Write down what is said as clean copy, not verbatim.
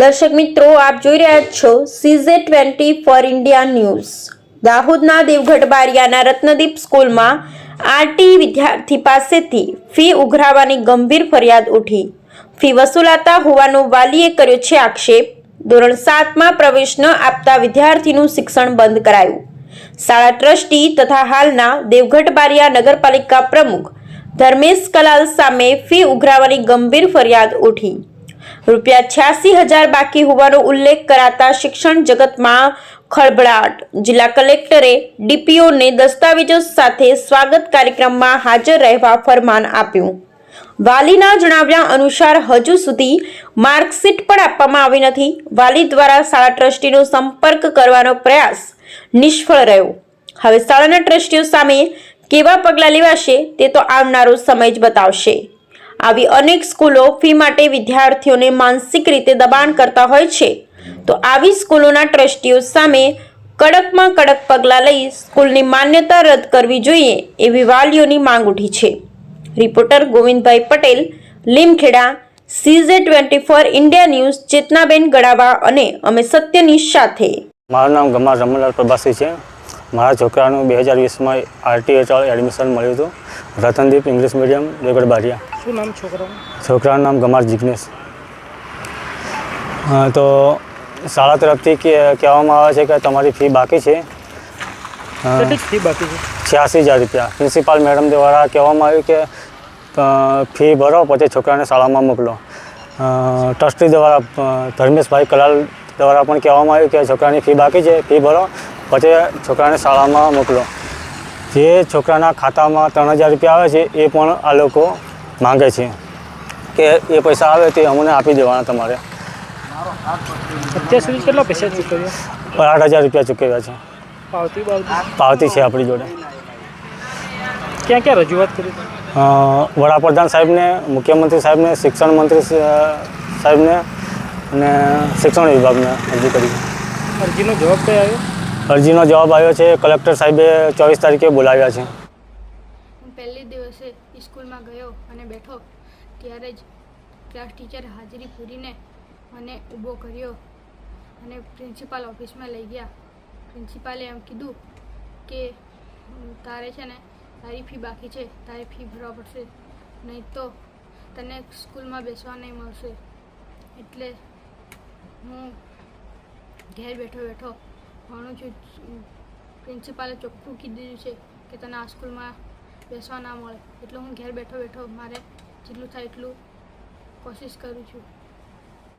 દર્શક મિત્રો, આપ જોઈ રહ્યા છો CZ20 ફોર ઇન્ડિયા ન્યૂઝ। દાહોદના દેવગઢ બારિયાના રત્નદીપ સ્કૂલમાં આરટી વિદ્યાર્થી પાસેથી ફી ઉઘરાવવાની ગંભીર ફરિયાદ ઉઠી। ફી વસૂલાતા હોવાનો વાલીએ કર્યો છે આક્ષેપ। ધોરણ 7માં પ્રવેશ ન આપતા વિદ્યાર્થીનું શિક્ષણ બંધ કરાયું। શાળા ટ્રસ્ટી તથા હાલના દેવગઢ બારિયા નગરપાલિકા પ્રમુખ ધર્મેશ કલાલ સામે ફી ઉઘરાવવાની ગંભીર ફરિયાદ ઉઠી। ₹86,000 બાકી હોવાનો ઉલ્લેખ કરાતા શિક્ષણ જગતમાં ખળભળાટ। જિલ્લા કલેક્ટરે ડીપીઓને દસ્તાવેજો સાથે સ્વાગત કાર્યક્રમમાં હાજર રહેવા ફરમાન આપ્યું। વાલીના જણાવ્યા અનુસાર હજુ સુધી માર્કશીટ પણ આપવામાં આવી નથી। વાલી દ્વારા શાળા ટ્રસ્ટીનો સંપર્ક કરવાનો પ્રયાસ નિષ્ફળ રહ્યો। હવે શાળાના ટ્રસ્ટીઓ સામે કેવા પગલાં લેવાશે તે તો આવનારો સમય જ બતાવશે। આવી અનેક સ્કૂલો ફી માટે વિદ્યાર્થીઓને માનસિક રીતે દબાણ કરતા હોય છે, તો આવી સ્કૂલોના ટ્રસ્ટીઓ સામે કડકમાં કડક પગલાં લઈ સ્કૂલની માન્યતા રદ કરવી જોઈએ એવી વાલીઓની માંગ ઉઠી છે। Reporter Govindbhai Patel, Limkheda, CZ24 India news. Chetnaben Gadava અને અમે સત્યની સાથે। મારું નામ ગમાર રમણલાલ પ્રભાસી છે। મારા છોકરાનું 2020માં આરટી હેઠળ એડમિશન મળ્યું હતું રતનદીપ ઇંગ્લિશ મીડિયમ દેવગઢ બારિયા। શું નામ છોકરાનું? છોકરાનું નામ ગમાર જિગ્નેશ। તો શાળા તરફથી કહેવામાં આવે છે કે તમારી ફી બાકી છે। કેટલી ફી બાકી છે? ₹86,000। પ્રિન્સિપાલ મેડમ દ્વારા કહેવામાં આવ્યું કે ફી ભરો પછી છોકરાને શાળામાં મોકલો। ટ્રસ્ટી દ્વારા ધર્મેશભાઈ કલાલ દ્વારા પણ કહેવામાં આવ્યું કે છોકરાની ફી બાકી છે, ફી ભરો પછી છોકરાને શાળામાં મોકલો। જે છોકરાના ખાતામાં ₹3,000 આવે છે એ પણ આ લોકો માંગે છે કે એ પૈસા આવે તે અમને આપી દેવાના તમારે। અત્યાર સુધી કેટલા પૈસા ચૂકવ્યા? ₹8,000 ચૂકવ્યા છે। પાવતી છે આપણી જોડે। ક્યાં ક્યાં રજૂઆત કરી? વડાપ્રધાન સાહેબને, મુખ્યમંત્રી સાહેબને, શિક્ષણ મંત્રી સાહેબને અને શિક્ષણ વિભાગને અરજી કરી। અરજીનો જવાબ કઈ આવ્યો? અરજીનો જવાબ આવ્યો છે, કલેક્ટર સાહેબે 24 તારીખે બોલાવ્યા છે। હું પહેલે દિવસે સ્કૂલમાં ગયો અને બેઠો ત્યારે જ ક્લાસ ટીચરે હાજરી પૂરીને મને ઊભો કર્યો અને પ્રિન્સિપાલ ઓફિસમાં લઈ ગયા। પ્રિન્સિપાલે એમ કીધું કે તારે છે ને તારી ફી બાકી છે, તારી ફી ભરવા પડશે, નહીં તો તને સ્કૂલમાં બેસવા નહીં મળશે। એટલે હું ઘેર બેઠો ભણું છું। પ્રિન્સિપાલે ચોખ્ખું કીધું છે કે તને આ સ્કૂલમાં બેસવા ના મળે, એટલે હું ઘેર બેઠો મારે જેટલું થાય એટલું કોશિશ કરું છું।